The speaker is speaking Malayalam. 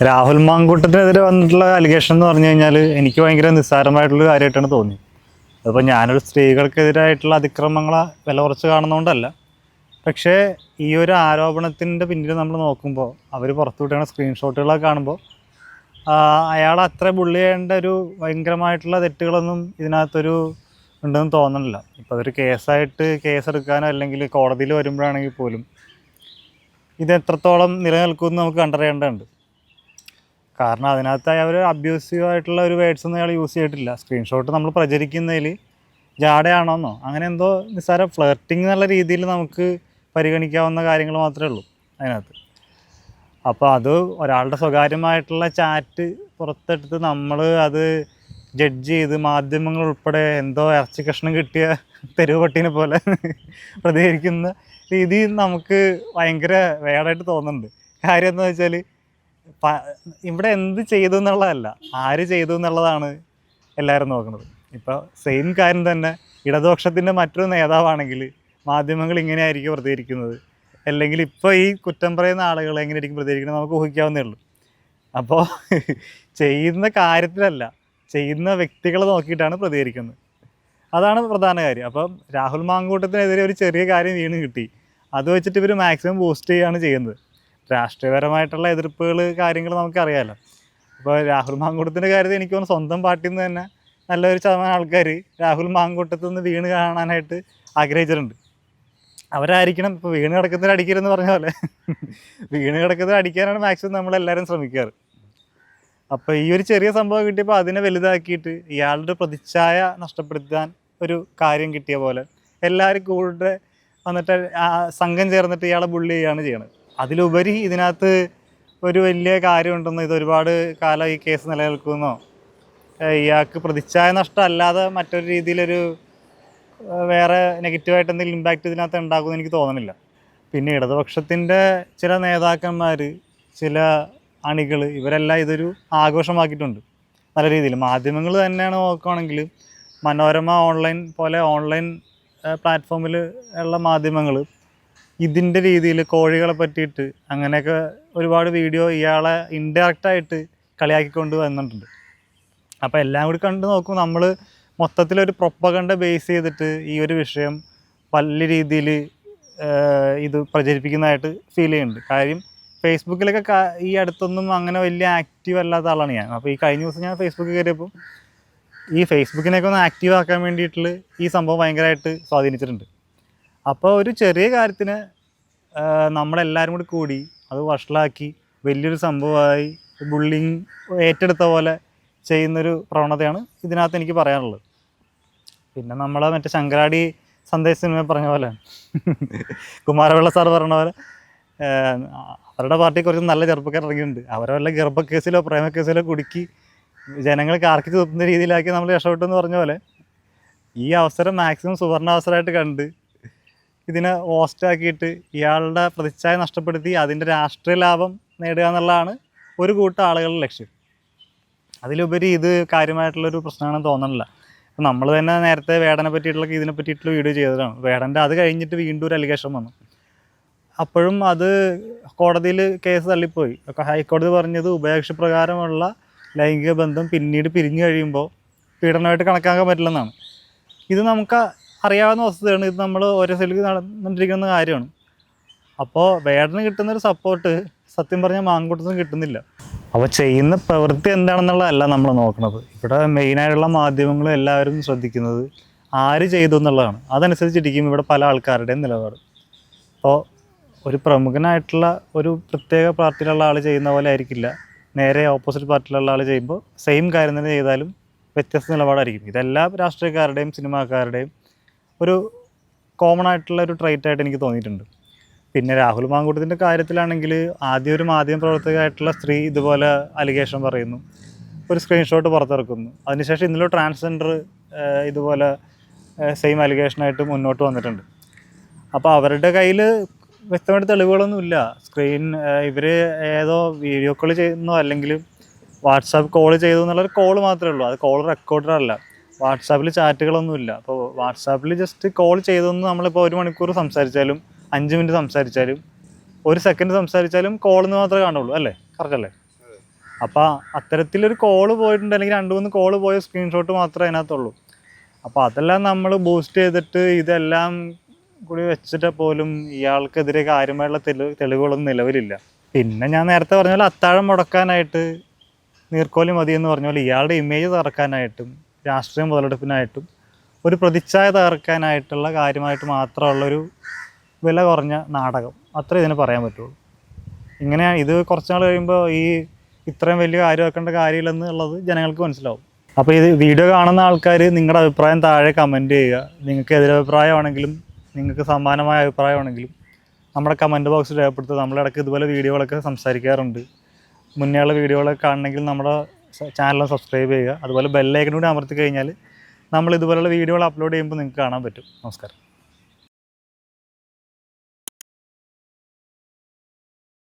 രാഹുൽ മാങ്കൂട്ടത്തിനെതിരെ വന്നിട്ടുള്ള അലിഗേഷൻ എന്ന് പറഞ്ഞു കഴിഞ്ഞാൽ എനിക്ക് ഭയങ്കര നിസ്സാരമായിട്ടുള്ള കാര്യമായിട്ടാണ് തോന്നി. അതിപ്പോൾ ഞാനൊരു സ്ത്രീകൾക്കെതിരായിട്ടുള്ള അതിക്രമങ്ങളെ വില കുറച്ച് കാണുന്നതുകൊണ്ടല്ല. പക്ഷേ ഈ ഒരു ആരോപണത്തിൻ്റെ പിന്നിൽ നമ്മൾ നോക്കുമ്പോൾ അവർ പുറത്തു വിട്ടുന്ന സ്ക്രീൻഷോട്ടുകളൊക്കെ കാണുമ്പോൾ അയാൾ അത്ര ബുള്ളി ചെയ്യേണ്ട ഒരു ഭയങ്കരമായിട്ടുള്ള തെറ്റുകളൊന്നും ഇതിനകത്തൊരു ഉണ്ടെന്ന് തോന്നുന്നില്ല. ഇപ്പോൾ അതൊരു കേസായിട്ട് കേസെടുക്കാനോ അല്ലെങ്കിൽ കോടതിയിൽ വരുമ്പോഴാണെങ്കിൽ പോലും ഇത് എത്രത്തോളം നിലനിൽക്കുമെന്ന് നമുക്ക് കണ്ടറിയേണ്ടതുണ്ട്. കാരണം അതിനകത്ത് അവർ അബ്യൂസീവ് ആയിട്ടുള്ള ഒരു വേർഡ്സ് ഒന്നും അയാൾ യൂസ് ചെയ്തിട്ടില്ല. സ്ക്രീൻഷോട്ട് നമ്മൾ പ്രചരിക്കുന്നതിൽ ജാടയാണോന്നോ അങ്ങനെ എന്തോ നിസ്സാര ഫ്ലർട്ടിങ് എന്നുള്ള രീതിയിൽ നമുക്ക് പരിഗണിക്കാവുന്ന കാര്യങ്ങൾ മാത്രമേ ഉള്ളൂ അതിനകത്ത്. അപ്പോൾ അത് ഒരാളുടെ സ്വകാര്യമായിട്ടുള്ള ചാറ്റ് പുറത്തെടുത്ത് നമ്മൾ അത് ജഡ്ജ് ചെയ്ത് മാധ്യമങ്ങൾ ഉൾപ്പെടെ എന്തോ ഇറച്ചി കഷ്ണം കിട്ടിയ തെരുവ് പട്ടീനെ പോലെ പ്രതികരിക്കുന്ന രീതി നമുക്ക് ഭയങ്കര വേടായിട്ട് തോന്നുന്നുണ്ട്. കാര്യം എന്താ വെച്ചാൽ ഇവിടെ എന്ത് ചെയ്തു എന്നുള്ളതല്ല, ആര് ചെയ്തു എന്നുള്ളതാണ് എല്ലാവരും നോക്കുന്നത്. ഇപ്പോൾ സെയിം കാര്യം തന്നെ ഇടതുപക്ഷത്തിൻ്റെ മറ്റൊരു നേതാവാണെങ്കിൽ മാധ്യമങ്ങൾ ഇങ്ങനെയായിരിക്കും പ്രതികരിക്കുന്നത്, അല്ലെങ്കിൽ ഇപ്പോൾ ഈ കുറ്റം പറയുന്ന ആളുകൾ എങ്ങനെയായിരിക്കും പ്രതികരിക്കുന്നത് നമുക്ക് ഊഹിക്കാവുന്നേ ഉള്ളൂ. അപ്പോൾ ചെയ്യുന്ന കാര്യത്തിലല്ല, ചെയ്യുന്ന വ്യക്തികളെ നോക്കിയിട്ടാണ് പ്രതികരിക്കുന്നത്. അതാണ് പ്രധാന കാര്യം. അപ്പം രാഹുൽ മാങ്കൂട്ടത്തിനെതിരെ ഒരു ചെറിയ കാര്യം വീണ് കിട്ടി, അത് വെച്ചിട്ട് ഇവർ മാക്സിമം ബൂസ്റ്റ് ചെയ്യുകയാണ് ചെയ്യുന്നത്. രാഷ്ട്രീയപരമായിട്ടുള്ള എതിർപ്പുകൾ കാര്യങ്ങൾ നമുക്കറിയാമല്ലോ. അപ്പോൾ രാഹുൽ മാങ്കൂട്ടത്തിൻ്റെ കാര്യത്തിൽ എനിക്ക് തോന്നുന്നു സ്വന്തം പാർട്ടിയിൽ നിന്ന് തന്നെ നല്ലൊരു ശതമാനം ആൾക്കാർ രാഹുൽ മാങ്കൂട്ടത്തിൽ നിന്ന് വീണ് കാണാനായിട്ട് ആഗ്രഹിച്ചിട്ടുണ്ട്. അവരായിരിക്കണം ഇപ്പോൾ വീണ് കിടക്കുന്നതിൽ അടിക്കരുതെന്ന് പറഞ്ഞ പോലെ വീണ് കിടക്കുന്നതിൽ അടിക്കാനാണ് മാക്സിമം നമ്മളെല്ലാവരും ശ്രമിക്കാറ്. അപ്പോൾ ഈ ഒരു ചെറിയ സംഭവം കിട്ടിയപ്പോൾ അതിനെ വലുതാക്കിയിട്ട് ഇയാളുടെ പ്രതിച്ഛായ നഷ്ടപ്പെടുത്താൻ ഒരു കാര്യം കിട്ടിയ പോലെ എല്ലാവരും കൂടെ വന്നിട്ട് സംഘം ചേർന്നിട്ട് ഇയാളെ ബുള്ളി ചെയ്യുകയാണ് ചെയ്യണത്. അതിലുപരി ഇതിനകത്ത് ഒരു വലിയ കാര്യമുണ്ടെന്നോ, ഇത് ഒരുപാട് കാലം ഈ കേസ് നിലനിൽക്കുന്നോ, ഇയാൾക്ക് പ്രതിച്ഛായ നഷ്ടം അല്ലാതെ മറ്റൊരു രീതിയിലൊരു വേറെ നെഗറ്റീവായിട്ട് എന്തെങ്കിലും ഇമ്പാക്റ്റ് ഇതിനകത്ത് ഉണ്ടാകുമെന്ന് എനിക്ക് തോന്നുന്നില്ല. പിന്നെ ഇടതുപക്ഷത്തിൻ്റെ ചില നേതാക്കന്മാർ, ചില അണികൾ, ഇവരെല്ലാം ഇതൊരു ആഘോഷമാക്കിയിട്ടുണ്ട് നല്ല രീതിയിൽ. മാധ്യമങ്ങൾ തന്നെയാണ് നോക്കുകയാണെങ്കിൽ മനോരമ ഓൺലൈൻ പോലെ ഓൺലൈൻ പ്ലാറ്റ്ഫോമിൽ ഉള്ള മാധ്യമങ്ങൾ ഇതിൻ്റെ രീതിയിൽ കോഴികളെ പറ്റിയിട്ട് അങ്ങനെയൊക്കെ ഒരുപാട് വീഡിയോ ഇയാളെ ഇൻഡയറക്റ്റായിട്ട് കളിയാക്കിക്കൊണ്ട് വന്നിട്ടുണ്ട്. അപ്പോൾ എല്ലാം കൂടി കണ്ട് നോക്കും നമ്മൾ മൊത്തത്തിലൊരു പ്രൊപ്പഗണ്ട ബേസ് ചെയ്തിട്ട് ഈ ഒരു വിഷയം വലിയ രീതിയിൽ ഇത് പ്രചരിപ്പിക്കുന്നതായിട്ട് ഫീൽ ചെയ്യുന്നുണ്ട്. കാര്യം ഫേസ്ബുക്കിലൊക്കെ ഈ അടുത്തൊന്നും അങ്ങനെ വലിയ ആക്റ്റീവ് അല്ലാത്ത ആളാണ് ഞാൻ. അപ്പോൾ ഈ കഴിഞ്ഞ ദിവസം ഞാൻ ഫേസ്ബുക്കിൽ കയറിയപ്പോൾ ഈ ഫേസ്ബുക്കിനെയൊക്കെ ഒന്ന് ആക്റ്റീവ് ആക്കാൻ വേണ്ടിയിട്ടുള്ള ഈ സംഭവം ഭയങ്കരമായിട്ട് സ്വാധീനിച്ചിട്ടുണ്ട്. അപ്പോൾ ഒരു ചെറിയ കാര്യത്തിന് നമ്മളെല്ലാവരും കൂടി അത് വഷളാക്കി വലിയൊരു സംഭവമായി ബുള്ളിങ് ഏറ്റെടുത്ത പോലെ ചെയ്യുന്നൊരു പ്രവണതയാണ് ഇതിനകത്ത് എനിക്ക് പറയാനുള്ളത്. പിന്നെ നമ്മളെ മറ്റേ ശങ്കരാടി സന്ദേശ സിനിമ പറഞ്ഞ പോലെ കുമാരപിള്ള സാർ പറഞ്ഞ പോലെ അവരുടെ പാർട്ടിയെ കുറച്ച് നല്ല ചെറുപ്പക്കാർ ഇറങ്ങിയിട്ടുണ്ട്. അവരെ വല്ല ഗർഭക്കേസിലോ പ്രേമക്കേസിലോ കുടുക്കി ജനങ്ങൾ കാർക്കിച്ച് തുപ്പുന്ന രീതിയിലാക്കി നമ്മൾ രക്ഷപ്പെട്ടെന്ന് പറഞ്ഞ പോലെ ഈ അവസരം മാക്സിമം സുവർണാവസരമായിട്ട് കണ്ട് ഇതിനെ ഹോസ്റ്റാക്കിയിട്ട് ഇയാളുടെ പ്രതിച്ഛായ നഷ്ടപ്പെടുത്തി അതിൻ്റെ രാഷ്ട്രീയ ലാഭം നേടുക എന്നുള്ളതാണ് ഒരു കൂട്ടം ആളുകളുടെ ലക്ഷ്യം. അതിലുപരി ഇത് കാര്യമായിട്ടുള്ളൊരു പ്രശ്നമാണെന്ന് തോന്നുന്നില്ല. നമ്മൾ തന്നെ നേരത്തെ വേടനെ പറ്റിയിട്ടുള്ള ഇതിനെ പറ്റിയിട്ടുള്ള വീഡിയോ ചെയ്തതാണ്. വേടൻ്റെ അത് കഴിഞ്ഞിട്ട് വീണ്ടും ഒരു അലിഗേഷൻ വന്നു. അപ്പോഴും അത് കോടതിയിൽ കേസ് തള്ളിപ്പോയി. ഹൈക്കോടതി പറഞ്ഞത് ഉഭയകക്ഷി പ്രകാരമുള്ള ലൈംഗിക ബന്ധം പിന്നീട് പിരിഞ്ഞു കഴിയുമ്പോൾ പീഡനമായിട്ട് കണക്കാക്കാൻ പറ്റില്ലെന്നാണ്. ഇത് നമുക്ക് അറിയാവുന്ന വസ്തുതയാണ്. ഇത് നമ്മൾ ഓരോ സ്ഥലത്ത് നടന്നുകൊണ്ടിരിക്കുന്ന കാര്യമാണ്. അപ്പോൾ വേടന് കിട്ടുന്നൊരു സപ്പോർട്ട് സത്യം പറഞ്ഞാൽ മാങ്കൂട്ടത്തിന് കിട്ടുന്നില്ല. അപ്പോൾ ചെയ്യുന്ന പ്രവൃത്തി എന്താണെന്നുള്ളതല്ല നമ്മൾ നോക്കുന്നത്. ഇവിടെ മെയിനായിട്ടുള്ള മാധ്യമങ്ങളും എല്ലാവരും ശ്രദ്ധിക്കുന്നത് ആര് ചെയ്തു എന്നുള്ളതാണ്. അതനുസരിച്ചിരിക്കും ഇവിടെ പല ആൾക്കാരുടെയും നിലപാട്. അപ്പോൾ ഒരു പ്രമുഖനായിട്ടുള്ള ഒരു പ്രത്യേക പാർട്ടിയിലുള്ള ആൾ ചെയ്യുന്ന പോലെ ആയിരിക്കില്ല നേരെ ഓപ്പോസിറ്റ് പാർട്ടിയിലുള്ള ആൾ ചെയ്യുമ്പോൾ സെയിം കാര്യം തന്നെ ചെയ്താലും വ്യത്യസ്ത നിലപാടായിരിക്കും. ഇതെല്ലാ രാഷ്ട്രീയക്കാരുടെയും സിനിമാക്കാരുടെയും ഒരു കോമൺ ആയിട്ടുള്ള ഒരു ട്രൈറ്റായിട്ട് എനിക്ക് തോന്നിയിട്ടുണ്ട്. പിന്നെ രാഹുൽ മാങ്കൂട്ടത്തിൻ്റെ കാര്യത്തിലാണെങ്കിൽ ആദ്യം ഒരു മാധ്യമപ്രവർത്തകയായിട്ടുള്ള സ്ത്രീ ഇതുപോലെ അലിഗേഷൻ പറയുന്നു, ഒരു സ്ക്രീൻഷോട്ട് പുറത്തിറക്കുന്നു. അതിനുശേഷം ഇന്നലെ ട്രാൻസ്ജെൻഡർ ഇതുപോലെ സെയിം അലിഗേഷനായിട്ട് മുന്നോട്ട് വന്നിട്ടുണ്ട്. അപ്പോൾ അവരുടെ കയ്യിൽ വ്യക്തമായിട്ട് തെളിവുകളൊന്നുമില്ല. ഇവർ ഏതോ വീഡിയോ കോൾ ചെയ്യുന്നോ അല്ലെങ്കിൽ വാട്സാപ്പ് കോൾ ചെയ്തു എന്നുള്ളൊരു കോൾ മാത്രമേ ഉള്ളൂ. അത് കോൾ റെക്കോർഡറല്ല. വാട്സാപ്പിൽ ചാറ്റുകളൊന്നുമില്ല. അപ്പോൾ വാട്സാപ്പിൽ ജസ്റ്റ് കോൾ ചെയ്തെന്ന് നമ്മളിപ്പോൾ 1 മണിക്കൂർ സംസാരിച്ചാലും 5 മിനിറ്റ് സംസാരിച്ചാലും 1 സെക്കൻഡ് സംസാരിച്ചാലും കോളെന്ന് മാത്രമേ കാണുള്ളൂ, അല്ലേ? കറക്റ്റ് അല്ലേ? അപ്പോൾ അത്തരത്തിലൊരു കോള് പോയിട്ടുണ്ട്, അല്ലെങ്കിൽ 2-3 കോള് പോയ സ്ക്രീൻഷോട്ട് മാത്രമേ അതിനകത്തുള്ളൂ. അപ്പോൾ അതെല്ലാം നമ്മൾ ബൂസ്റ്റ് ചെയ്തിട്ട് ഇതെല്ലാം കൂടി വെച്ചിട്ട് പോലും ഇയാൾക്കെതിരെ കാര്യമായുള്ള തെളിവുകളൊന്നും നിലവിലില്ല. പിന്നെ ഞാൻ നേരത്തെ പറഞ്ഞ പോലെ അത്താഴം മുടക്കാനായിട്ട് നീർക്കോലി മതി എന്ന് പറഞ്ഞ പോലെ ഇയാളുടെ ഇമേജ് തകർക്കാനായിട്ടും രാഷ്ട്രീയ മുതലെടുപ്പിനായിട്ടും ഒരു പ്രതിച്ഛായ തകർക്കാനായിട്ടുള്ള കാര്യമായിട്ട് മാത്രമുള്ളൊരു വില കുറഞ്ഞ നാടകം, അത്രേ ഇതിന് പറയാൻ പറ്റുള്ളൂ. ഇങ്ങനെ ഇത് കുറച്ച് നാൾ കഴിയുമ്പോൾ ഇത്രയും വലിയ കാര്യമാക്കേണ്ട കാര്യമില്ലെന്ന് ഉള്ളത് ജനങ്ങൾക്ക് മനസ്സിലാവും. അപ്പോൾ ഇത് വീഡിയോ കാണുന്ന ആൾക്കാർ നിങ്ങളുടെ അഭിപ്രായം താഴെ കമൻറ്റ് ചെയ്യുക. നിങ്ങൾക്ക് എതിരഭിപ്രായമാണെങ്കിലും നിങ്ങൾക്ക് സമാനമായ അഭിപ്രായമാണെങ്കിലും നമ്മുടെ കമൻറ്റ് ബോക്സിൽ രേഖപ്പെടുത്തുക. നമ്മളിടയ്ക്ക് ഇതുപോലെ വീഡിയോകളൊക്കെ സംസാരിക്കാറുണ്ട്. മുന്നേയുള്ള വീഡിയോകളൊക്കെ കാണണമെങ്കിൽ നമ്മുടെ ചാനൽ സബ്സ്ക്രൈബ് ചെയ്യുക. അതുപോലെ ബെല്ലൈക്കൺ കൂടി അമർത്തി കഴിഞ്ഞാൽ നമ്മൾ ഇതുപോലുള്ള വീഡിയോകൾ അപ്ലോഡ് ചെയ്യുമ്പോൾ നിങ്ങൾക്ക് കാണാൻ പറ്റും. നമസ്കാരം.